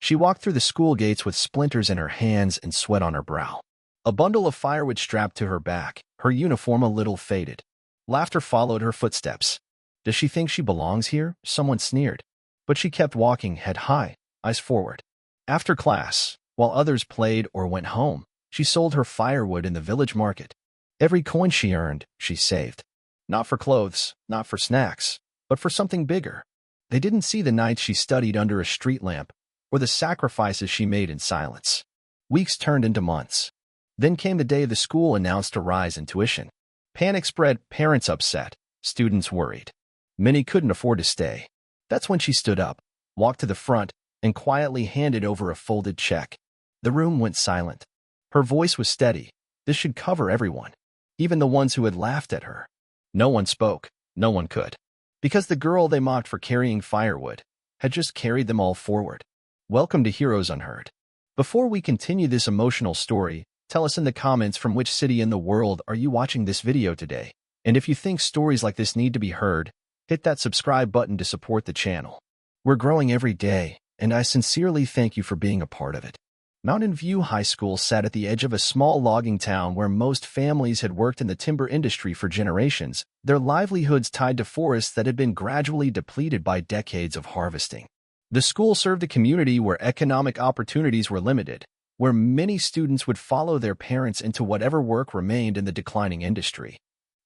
She walked through the school gates with splinters in her hands and sweat on her brow. A bundle of firewood strapped to her back, her uniform a little faded. Laughter followed her footsteps. Does she think she belongs here? Someone sneered. But she kept walking, head high, eyes forward. After class, while others played or went home, she sold her firewood in the village market. Every coin she earned, she saved. Not for clothes, not for snacks, but for something bigger. They didn't see the nights she studied under a street lamp, or the sacrifices she made in silence. Weeks turned into months. Then came the day the school announced a rise in tuition. Panic spread, parents upset, students worried. Many couldn't afford to stay. That's when she stood up, walked to the front, and quietly handed over a folded check. The room went silent. Her voice was steady. This should cover everyone, even the ones who had laughed at her. No one spoke. No one could. Because the girl they mocked for carrying firewood had just carried them all forward. Welcome to Heroes Unheard. Before we continue this emotional story, tell us in the comments from which city in the world are you watching this video today. And if you think stories like this need to be heard, hit that subscribe button to support the channel. We're growing every day, and I sincerely thank you for being a part of it. Mountain View High School sat at the edge of a small logging town where most families had worked in the timber industry for generations, their livelihoods tied to forests that had been gradually depleted by decades of harvesting. The school served a community where economic opportunities were limited, where many students would follow their parents into whatever work remained in the declining industry,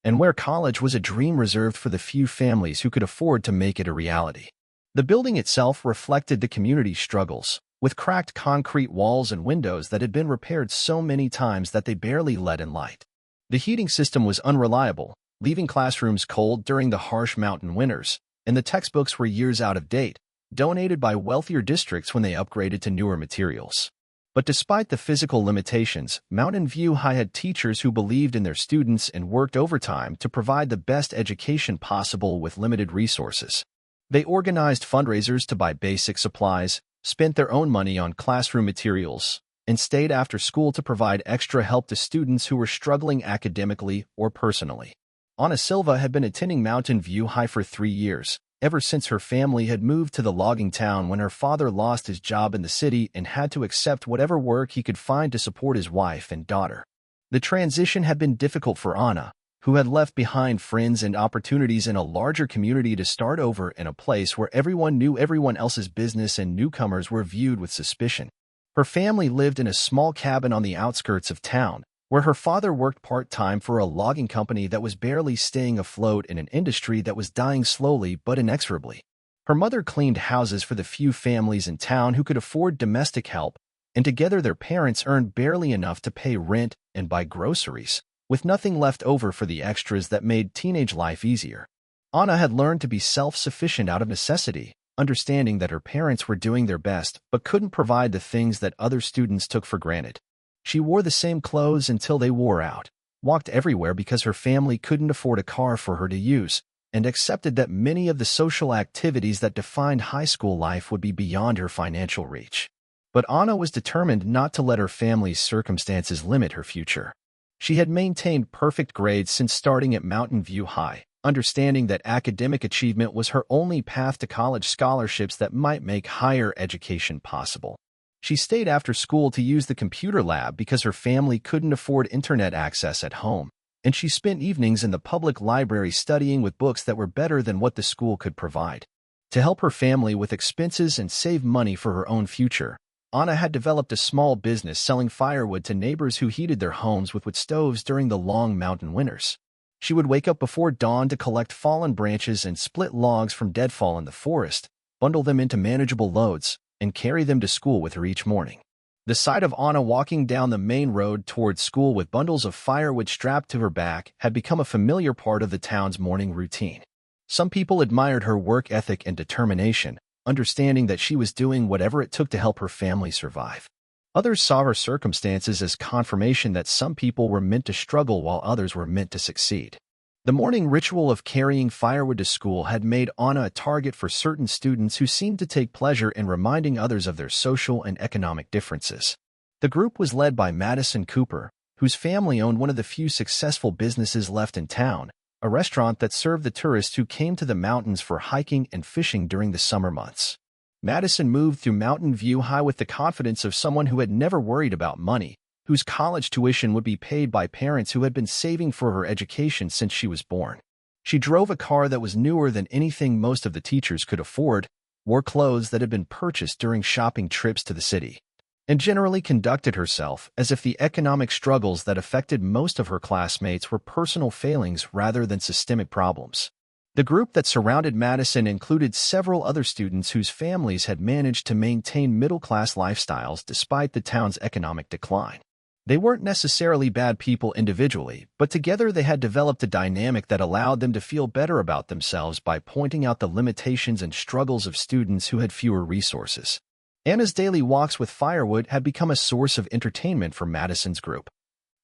and where college was a dream reserved for the few families who could afford to make it a reality. The building itself reflected the community's struggles, with cracked concrete walls and windows that had been repaired so many times that they barely let in light. The heating system was unreliable, leaving classrooms cold during the harsh mountain winters, and the textbooks were years out of date, donated by wealthier districts when they upgraded to newer materials. But despite the physical limitations, Mountain View High had teachers who believed in their students and worked overtime to provide the best education possible with limited resources. They organized fundraisers to buy basic supplies, spent their own money on classroom materials, and stayed after school to provide extra help to students who were struggling academically or personally. Ana Silva had been attending Mountain View High for 3 years, ever since her family had moved to the logging town when her father lost his job in the city and had to accept whatever work he could find to support his wife and daughter. The transition had been difficult for Ana, who had left behind friends and opportunities in a larger community to start over in a place where everyone knew everyone else's business and newcomers were viewed with suspicion. Her family lived in a small cabin on the outskirts of town, where her father worked part-time for a logging company that was barely staying afloat in an industry that was dying slowly but inexorably. Her mother cleaned houses for the few families in town who could afford domestic help, and together their parents earned barely enough to pay rent and buy groceries, with nothing left over for the extras that made teenage life easier. Ana had learned to be self-sufficient out of necessity, understanding that her parents were doing their best but couldn't provide the things that other students took for granted. She wore the same clothes until they wore out, walked everywhere because her family couldn't afford a car for her to use, and accepted that many of the social activities that defined high school life would be beyond her financial reach. But Ana was determined not to let her family's circumstances limit her future. She had maintained perfect grades since starting at Mountain View High, understanding that academic achievement was her only path to college scholarships that might make higher education possible. She stayed after school to use the computer lab because her family couldn't afford internet access at home, and she spent evenings in the public library studying with books that were better than what the school could provide. To help her family with expenses and save money for her own future, Ana had developed a small business selling firewood to neighbors who heated their homes with wood stoves during the long mountain winters. She would wake up before dawn to collect fallen branches and split logs from deadfall in the forest, bundle them into manageable loads, and carry them to school with her each morning. The sight of Ana walking down the main road towards school with bundles of firewood strapped to her back had become a familiar part of the town's morning routine. Some people admired her work ethic and determination, understanding that she was doing whatever it took to help her family survive. Others saw her circumstances as confirmation that some people were meant to struggle while others were meant to succeed. The morning ritual of carrying firewood to school had made Ana a target for certain students who seemed to take pleasure in reminding others of their social and economic differences. The group was led by Madison Cooper, whose family owned one of the few successful businesses left in town, a restaurant that served the tourists who came to the mountains for hiking and fishing during the summer months. Madison moved through Mountain View High with the confidence of someone who had never worried about money, whose college tuition would be paid by parents who had been saving for her education since she was born. She drove a car that was newer than anything most of the teachers could afford, wore clothes that had been purchased during shopping trips to the city, and generally conducted herself as if the economic struggles that affected most of her classmates were personal failings rather than systemic problems. The group that surrounded Madison included several other students whose families had managed to maintain middle-class lifestyles despite the town's economic decline. They weren't necessarily bad people individually, but together they had developed a dynamic that allowed them to feel better about themselves by pointing out the limitations and struggles of students who had fewer resources. Anna's daily walks with Firewood had become a source of entertainment for Madison's group,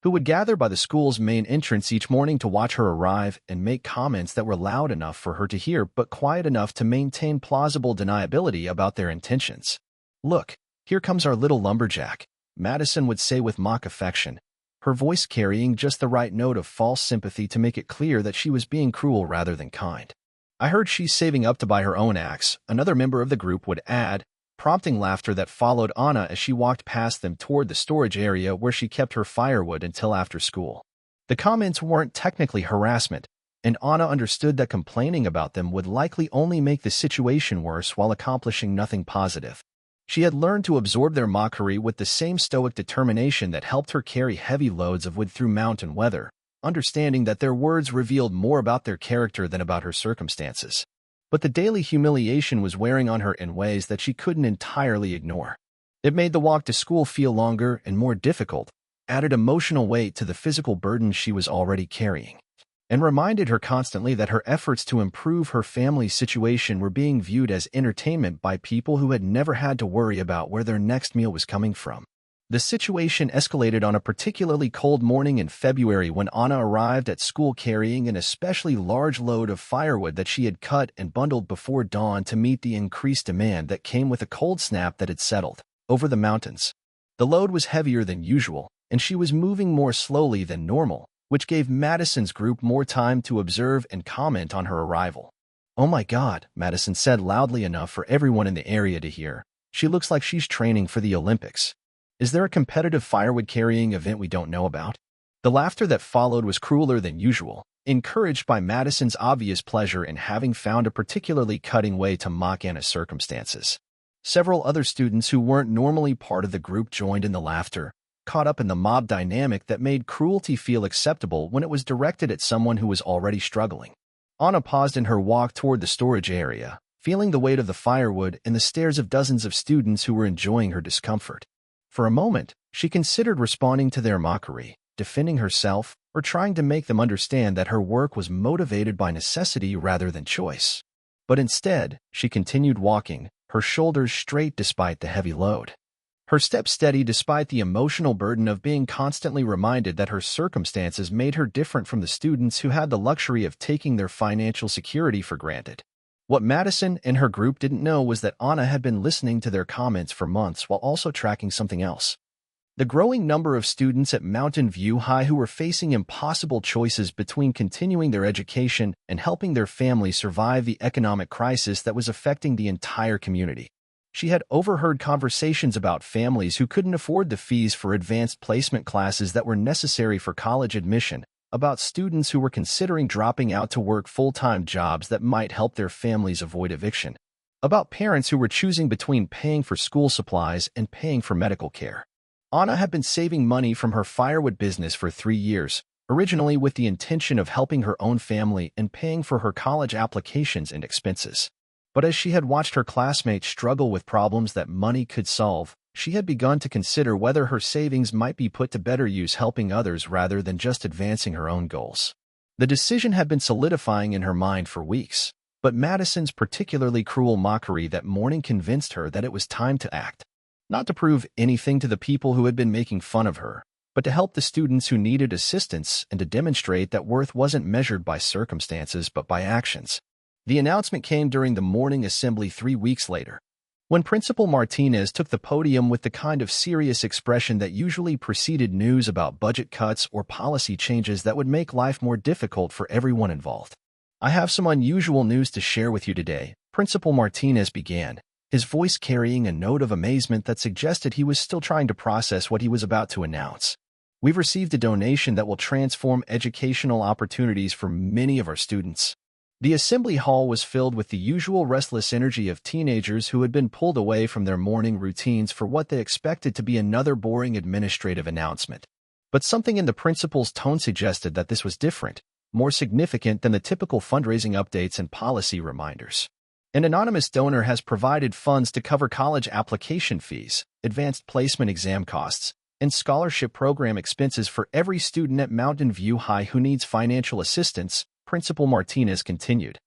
who would gather by the school's main entrance each morning to watch her arrive and make comments that were loud enough for her to hear but quiet enough to maintain plausible deniability about their intentions. "Look, here comes our little lumberjack," Madison would say with mock affection, her voice carrying just the right note of false sympathy to make it clear that she was being cruel rather than kind. "I heard she's saving up to buy her own axe," another member of the group would add, prompting laughter that followed Anna as she walked past them toward the storage area where she kept her firewood until after school. The comments weren't technically harassment, and Anna understood that complaining about them would likely only make the situation worse while accomplishing nothing positive. She had learned to absorb their mockery with the same stoic determination that helped her carry heavy loads of wood through mountain weather, understanding that their words revealed more about their character than about her circumstances. But the daily humiliation was wearing on her in ways that she couldn't entirely ignore. It made the walk to school feel longer and more difficult, added emotional weight to the physical burden she was already carrying, and reminded her constantly that her efforts to improve her family's situation were being viewed as entertainment by people who had never had to worry about where their next meal was coming from. The situation escalated on a particularly cold morning in February when Anna arrived at school carrying an especially large load of firewood that she had cut and bundled before dawn to meet the increased demand that came with a cold snap that had settled over the mountains. The load was heavier than usual, and she was moving more slowly than normal, which gave Madison's group more time to observe and comment on her arrival. "Oh my God," Madison said loudly enough for everyone in the area to hear. "She looks like she's training for the Olympics. Is there a competitive firewood carrying event we don't know about?" The laughter that followed was crueler than usual, encouraged by Madison's obvious pleasure in having found a particularly cutting way to mock Anna's circumstances. Several other students who weren't normally part of the group joined in the laughter, caught up in the mob dynamic that made cruelty feel acceptable when it was directed at someone who was already struggling. Anna paused in her walk toward the storage area, feeling the weight of the firewood and the stares of dozens of students who were enjoying her discomfort. For a moment, she considered responding to their mockery, defending herself, or trying to make them understand that her work was motivated by necessity rather than choice. But instead, she continued walking, her shoulders straight despite the heavy load, her steps steady despite the emotional burden of being constantly reminded that her circumstances made her different from the students who had the luxury of taking their financial security for granted. What Madison and her group didn't know was that Anna had been listening to their comments for months while also tracking something else. The growing number of students at Mountain View High who were facing impossible choices between continuing their education and helping their family survive the economic crisis that was affecting the entire community. She had overheard conversations about families who couldn't afford the fees for advanced placement classes that were necessary for college admission, about students who were considering dropping out to work full-time jobs that might help their families avoid eviction, about parents who were choosing between paying for school supplies and paying for medical care. Anna had been saving money from her firewood business for 3 years, originally with the intention of helping her own family and paying for her college applications and expenses. But as she had watched her classmates struggle with problems that money could solve, she had begun to consider whether her savings might be put to better use helping others rather than just advancing her own goals. The decision had been solidifying in her mind for weeks, but Madison's particularly cruel mockery that morning convinced her that it was time to act. Not to prove anything to the people who had been making fun of her, but to help the students who needed assistance and to demonstrate that worth wasn't measured by circumstances but by actions. The announcement came during the morning assembly 3 weeks later, when Principal Martinez took the podium with the kind of serious expression that usually preceded news about budget cuts or policy changes that would make life more difficult for everyone involved. "I have some unusual news to share with you today," Principal Martinez began, his voice carrying a note of amazement that suggested he was still trying to process what he was about to announce. We've received a donation that will transform educational opportunities for many of our students. The assembly hall was filled with the usual restless energy of teenagers who had been pulled away from their morning routines for what they expected to be another boring administrative announcement. But something in the principal's tone suggested that this was different, more significant than the typical fundraising updates and policy reminders. An anonymous donor has provided funds to cover college application fees, advanced placement exam costs, and scholarship program expenses for every student at Mountain View High who needs financial assistance, Principal Martinez continued,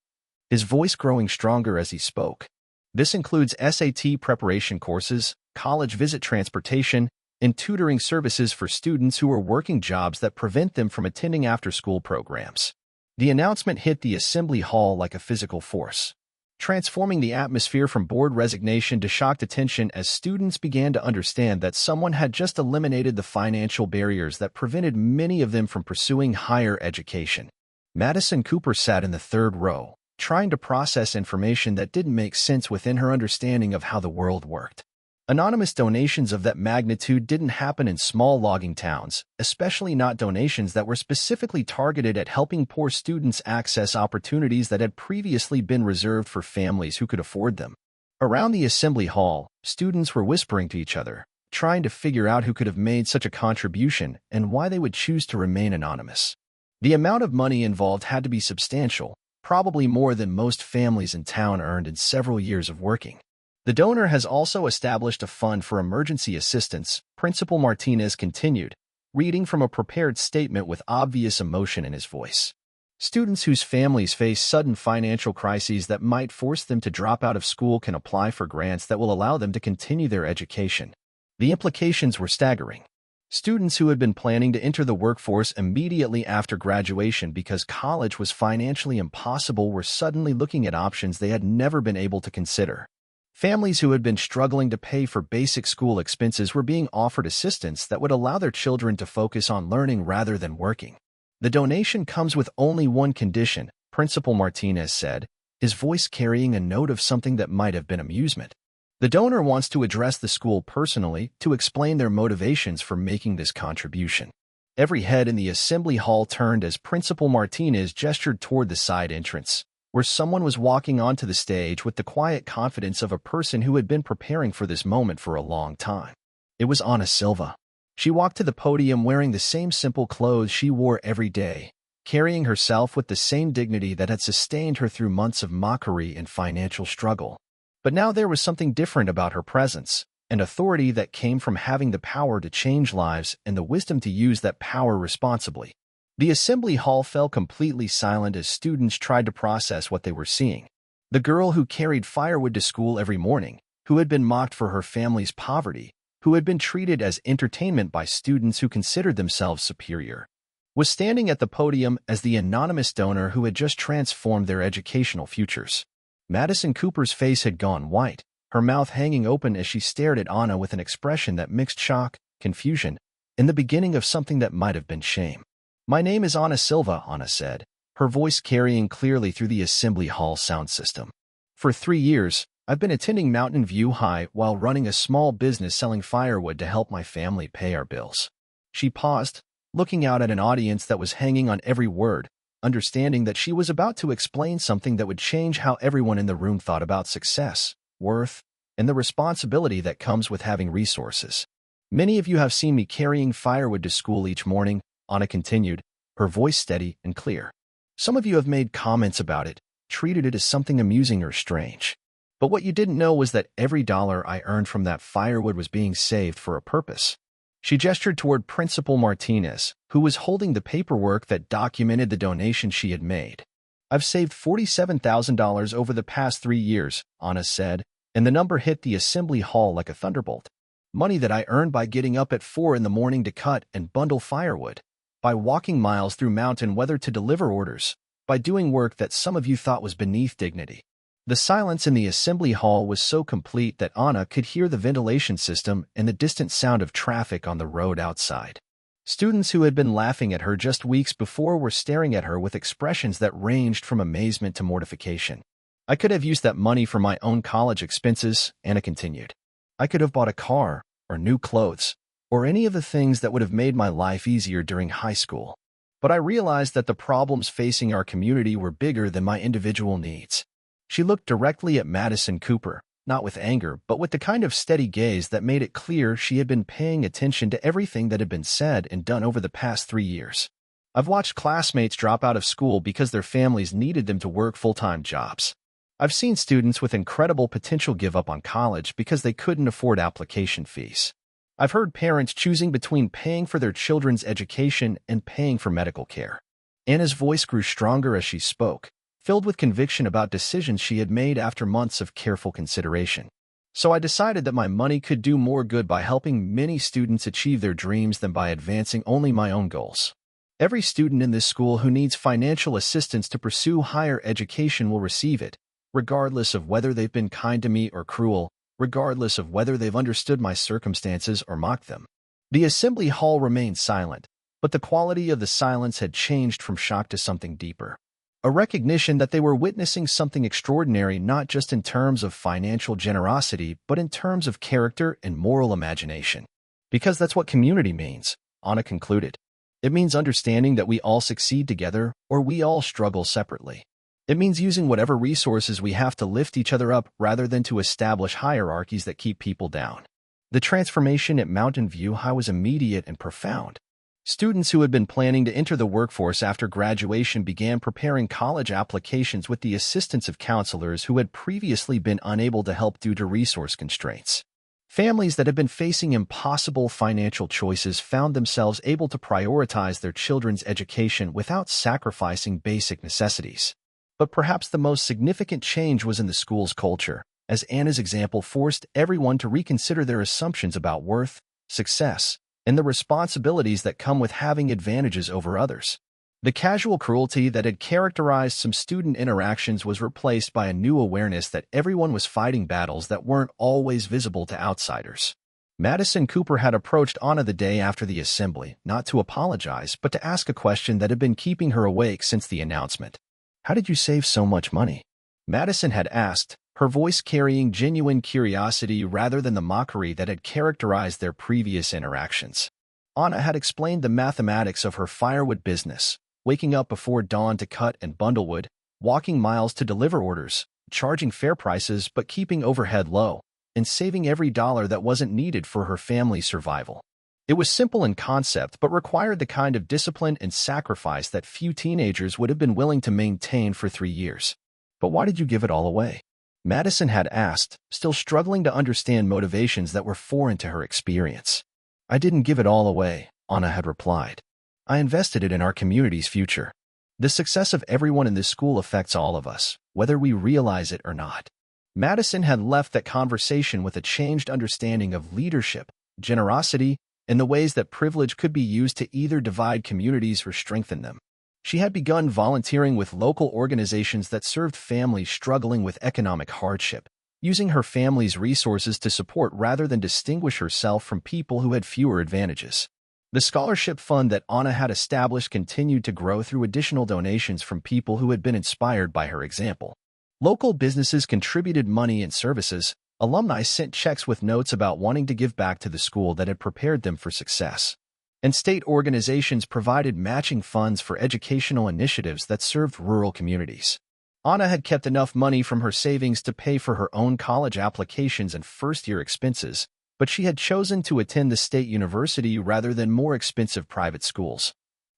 his voice growing stronger as he spoke. This includes SAT preparation courses, college visit transportation, and tutoring services for students who are working jobs that prevent them from attending after-school programs. The announcement hit the assembly hall like a physical force, transforming the atmosphere from bored resignation to shocked attention as students began to understand that someone had just eliminated the financial barriers that prevented many of them from pursuing higher education. Madison Cooper sat in the third row, trying to process information that didn't make sense within her understanding of how the world worked. Anonymous donations of that magnitude didn't happen in small logging towns, especially not donations that were specifically targeted at helping poor students access opportunities that had previously been reserved for families who could afford them. Around the assembly hall, students were whispering to each other, trying to figure out who could have made such a contribution and why they would choose to remain anonymous. The amount of money involved had to be substantial, probably more than most families in town earned in several years of working. The donor has also established a fund for emergency assistance, Principal Martinez continued, reading from a prepared statement with obvious emotion in his voice. Students whose families face sudden financial crises that might force them to drop out of school can apply for grants that will allow them to continue their education. The implications were staggering. Students who had been planning to enter the workforce immediately after graduation because college was financially impossible were suddenly looking at options they had never been able to consider. Families who had been struggling to pay for basic school expenses were being offered assistance that would allow their children to focus on learning rather than working. The donation comes with only one condition, Principal Martinez said, his voice carrying a note of something that might have been amusement. The donor wants to address the school personally to explain their motivations for making this contribution. Every head in the assembly hall turned as Principal Martinez gestured toward the side entrance, where someone was walking onto the stage with the quiet confidence of a person who had been preparing for this moment for a long time. It was Ana Silva. She walked to the podium wearing the same simple clothes she wore every day, carrying herself with the same dignity that had sustained her through months of mockery and financial struggle. But now there was something different about her presence, an authority that came from having the power to change lives and the wisdom to use that power responsibly. The assembly hall fell completely silent as students tried to process what they were seeing. The girl who carried firewood to school every morning, who had been mocked for her family's poverty, who had been treated as entertainment by students who considered themselves superior, was standing at the podium as the anonymous donor who had just transformed their educational futures. Madison Cooper's face had gone white, her mouth hanging open as she stared at Anna with an expression that mixed shock, confusion, and the beginning of something that might have been shame. "My name is Ana Silva," Anna said, her voice carrying clearly through the assembly hall sound system. "For 3 years, I've been attending Mountain View High while running a small business selling firewood to help my family pay our bills." She paused, looking out at an audience that was hanging on every word, understanding that she was about to explain something that would change how everyone in the room thought about success, worth, and the responsibility that comes with having resources. "Many of you have seen me carrying firewood to school each morning," Anna continued, her voice steady and clear. "Some of you have made comments about it, treated it as something amusing or strange. But what you didn't know was that every dollar I earned from that firewood was being saved for a purpose." She gestured toward Principal Martinez, who was holding the paperwork that documented the donation she had made. "I've saved $47,000 over the past 3 years, Anna said, and the number hit the assembly hall like a thunderbolt. Money that I earned by getting up at 4 in the morning to cut and bundle firewood, by walking miles through mountain weather to deliver orders, by doing work that some of you thought was beneath dignity." The silence in the assembly hall was so complete that Anna could hear the ventilation system and the distant sound of traffic on the road outside. Students who had been laughing at her just weeks before were staring at her with expressions that ranged from amazement to mortification. I could have used that money for my own college expenses," Anna continued. "I could have bought a car, or new clothes, or any of the things that would have made my life easier during high school. But I realized that the problems facing our community were bigger than my individual needs." She looked directly at Madison Cooper, not with anger, but with the kind of steady gaze that made it clear she had been paying attention to everything that had been said and done over the past 3 years. "I've watched classmates drop out of school because their families needed them to work full-time jobs. I've seen students with incredible potential give up on college because they couldn't afford application fees. I've heard parents choosing between paying for their children's education and paying for medical care." Anna's voice grew stronger as she spoke, filled with conviction about decisions she had made after months of careful consideration. "So I decided that my money could do more good by helping many students achieve their dreams than by advancing only my own goals. Every student in this school who needs financial assistance to pursue higher education will receive it, regardless of whether they've been kind to me or cruel, regardless of whether they've understood my circumstances or mocked them." The assembly hall remained silent, but the quality of the silence had changed from shock to something deeper. A recognition that they were witnessing something extraordinary, not just in terms of financial generosity, but in terms of character and moral imagination. "Because that's what community means," Anna concluded. "It means understanding that we all succeed together or we all struggle separately. It means using whatever resources we have to lift each other up rather than to establish hierarchies that keep people down." The transformation at Mountain View High was immediate and profound. Students who had been planning to enter the workforce after graduation began preparing college applications with the assistance of counselors who had previously been unable to help due to resource constraints. Families that had been facing impossible financial choices found themselves able to prioritize their children's education without sacrificing basic necessities. But perhaps the most significant change was in the school's culture, as Anna's example forced everyone to reconsider their assumptions about worth, success, and the responsibilities that come with having advantages over others. The casual cruelty that had characterized some student interactions was replaced by a new awareness that everyone was fighting battles that weren't always visible to outsiders. Madison Cooper had approached Anna the day after the assembly, not to apologize, but to ask a question that had been keeping her awake since the announcement. "How did you save so much money?" Madison had asked, her voice carrying genuine curiosity rather than the mockery that had characterized their previous interactions. Anna had explained the mathematics of her firewood business, waking up before dawn to cut and bundle wood, walking miles to deliver orders, charging fair prices but keeping overhead low, and saving every dollar that wasn't needed for her family's survival. It was simple in concept but required the kind of discipline and sacrifice that few teenagers would have been willing to maintain for 3 years. "But why did you give it all away?" Madison had asked, still struggling to understand motivations that were foreign to her experience. "I didn't give it all away," Anna had replied. "I invested it in our community's future. The success of everyone in this school affects all of us, whether we realize it or not." Madison had left that conversation with a changed understanding of leadership, generosity, and the ways that privilege could be used to either divide communities or strengthen them. She had begun volunteering with local organizations that served families struggling with economic hardship, using her family's resources to support rather than distinguish herself from people who had fewer advantages. The scholarship fund that Anna had established continued to grow through additional donations from people who had been inspired by her example. Local businesses contributed money and services. Alumni sent checks with notes about wanting to give back to the school that had prepared them for success. And state organizations provided matching funds for educational initiatives that served rural communities. Anna had kept enough money from her savings to pay for her own college applications and first-year expenses, but she had chosen to attend the state university rather than more expensive private schools,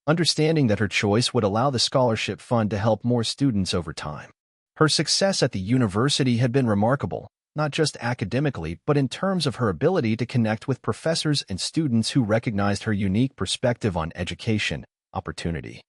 understanding that her choice would allow the scholarship fund to help more students over time. Her success at the university had been remarkable, not just academically, but in terms of her ability to connect with professors and students who recognized her unique perspective on education, opportunity,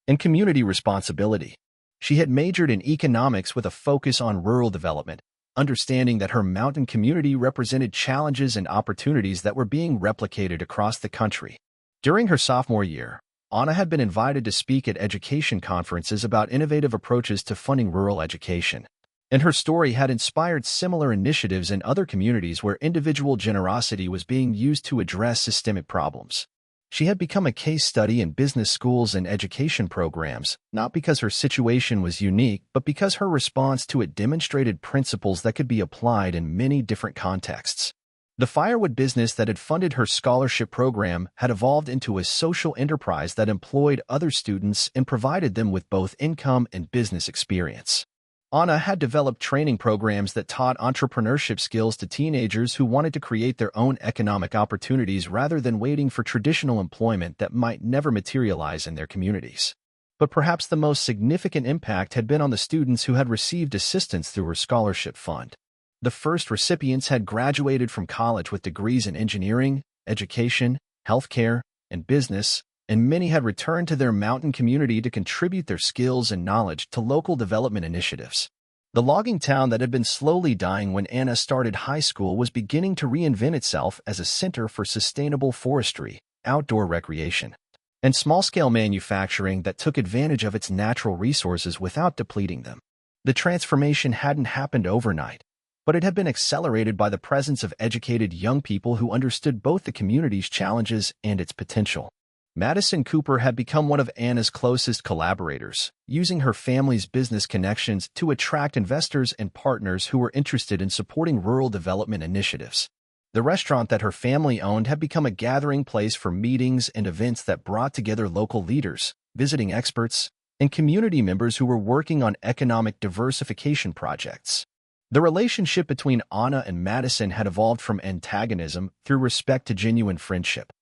and community responsibility. She had majored in economics with a focus on rural development, understanding that her mountain community represented challenges and opportunities that were being replicated across the country. During her sophomore year, Anna had been invited to speak at education conferences about innovative approaches to funding rural education. And her story had inspired similar initiatives in other communities where individual generosity was being used to address systemic problems. She had become a case study in business schools and education programs, not because her situation was unique, but because her response to it demonstrated principles that could be applied in many different contexts. The Firewood business that had funded her scholarship program had evolved into a social enterprise that employed other students and provided them with both income and business experience. Anna had developed training programs that taught entrepreneurship skills to teenagers who wanted to create their own economic opportunities rather than waiting for traditional employment that might never materialize in their communities. But perhaps the most significant impact had been on the students who had received assistance through her scholarship fund. The first recipients had graduated from college with degrees in engineering, education, healthcare, and business, and many had returned to their mountain community to contribute their skills and knowledge to local development initiatives. The logging town that had been slowly dying when Anna started high school was beginning to reinvent itself as a center for sustainable forestry, outdoor recreation, and small-scale manufacturing that took advantage of its natural resources without depleting them. The transformation hadn't happened overnight, but it had been accelerated by the presence of educated young people who understood both the community's challenges and its potential. Madison Cooper had become one of Anna's closest collaborators, using her family's business connections to attract investors and partners who were interested in supporting rural development initiatives. The restaurant that her family owned had become a gathering place for meetings and events that brought together local leaders, visiting experts, and community members who were working on economic diversification projects. The relationship between Anna and Madison had evolved from antagonism through respect to genuine friendship,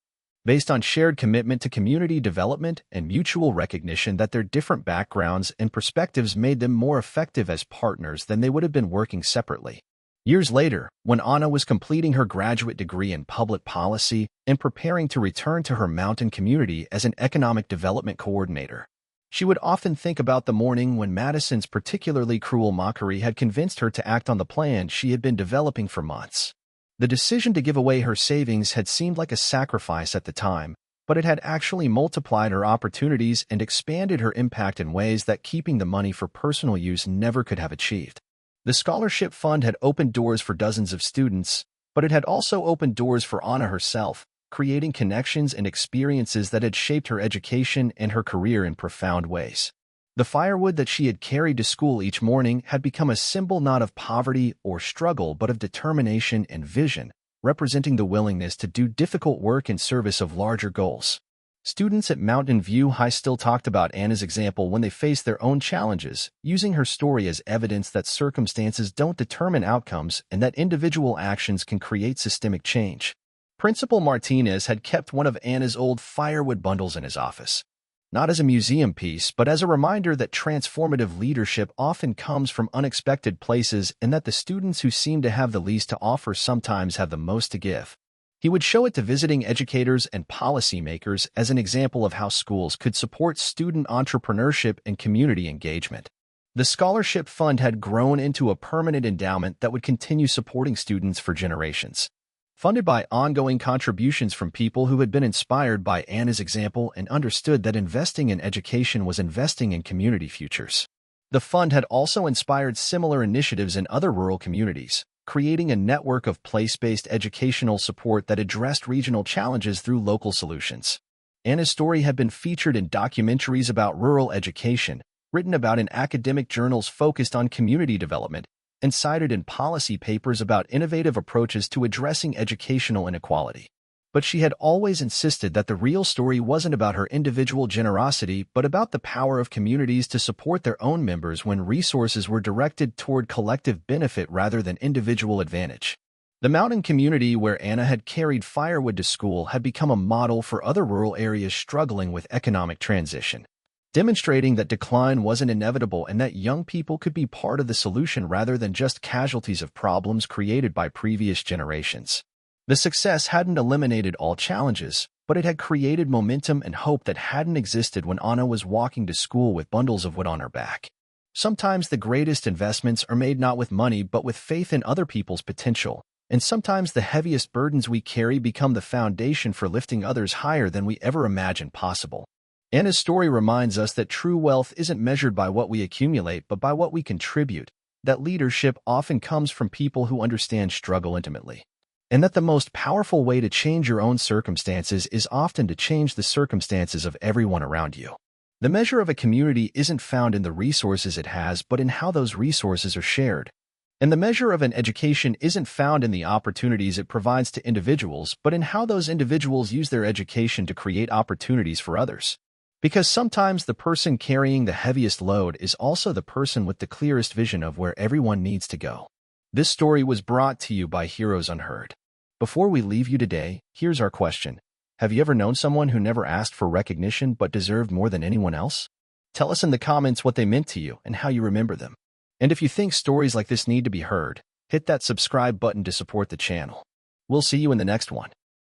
based on shared commitment to community development and mutual recognition that their different backgrounds and perspectives made them more effective as partners than they would have been working separately. Years later, when Anna was completing her graduate degree in public policy and preparing to return to her mountain community as an economic development coordinator, she would often think about the morning when Madison's particularly cruel mockery had convinced her to act on the plan she had been developing for months. The decision to give away her savings had seemed like a sacrifice at the time, but it had actually multiplied her opportunities and expanded her impact in ways that keeping the money for personal use never could have achieved. The scholarship fund had opened doors for dozens of students, but it had also opened doors for Anna herself, creating connections and experiences that had shaped her education and her career in profound ways. The firewood that she had carried to school each morning had become a symbol not of poverty or struggle but of determination and vision, representing the willingness to do difficult work in service of larger goals. Students at Mountain View High still talked about Anna's example when they faced their own challenges, using her story as evidence that circumstances don't determine outcomes and that individual actions can create systemic change. Principal Martinez had kept one of Anna's old firewood bundles in his office, not as a museum piece, but as a reminder that transformative leadership often comes from unexpected places and that the students who seem to have the least to offer sometimes have the most to give. He would show it to visiting educators and policymakers as an example of how schools could support student entrepreneurship and community engagement. The scholarship fund had grown into a permanent endowment that would continue supporting students for generations. Funded by ongoing contributions from people who had been inspired by Anna's example and understood that investing in education was investing in community futures. The fund had also inspired similar initiatives in other rural communities, creating a network of place-based educational support that addressed regional challenges through local solutions. Anna's story had been featured in documentaries about rural education, written about in academic journals focused on community development, and cited in policy papers about innovative approaches to addressing educational inequality. But she had always insisted that the real story wasn't about her individual generosity, but about the power of communities to support their own members when resources were directed toward collective benefit rather than individual advantage. The mountain community where Anna had carried firewood to school had become a model for other rural areas struggling with economic transition, demonstrating that decline wasn't inevitable and that young people could be part of the solution rather than just casualties of problems created by previous generations. The success hadn't eliminated all challenges, but it had created momentum and hope that hadn't existed when Anna was walking to school with bundles of wood on her back. Sometimes the greatest investments are made not with money but with faith in other people's potential, and sometimes the heaviest burdens we carry become the foundation for lifting others higher than we ever imagined possible. Anna's story reminds us that true wealth isn't measured by what we accumulate but by what we contribute, that leadership often comes from people who understand struggle intimately, and that the most powerful way to change your own circumstances is often to change the circumstances of everyone around you. The measure of a community isn't found in the resources it has, but in how those resources are shared. And the measure of an education isn't found in the opportunities it provides to individuals, but in how those individuals use their education to create opportunities for others. Because sometimes the person carrying the heaviest load is also the person with the clearest vision of where everyone needs to go. This story was brought to you by Heroes Unheard. Before we leave you today, here's our question. Have you ever known someone who never asked for recognition but deserved more than anyone else? Tell us in the comments what they meant to you and how you remember them. And if you think stories like this need to be heard, hit that subscribe button to support the channel. We'll see you in the next one.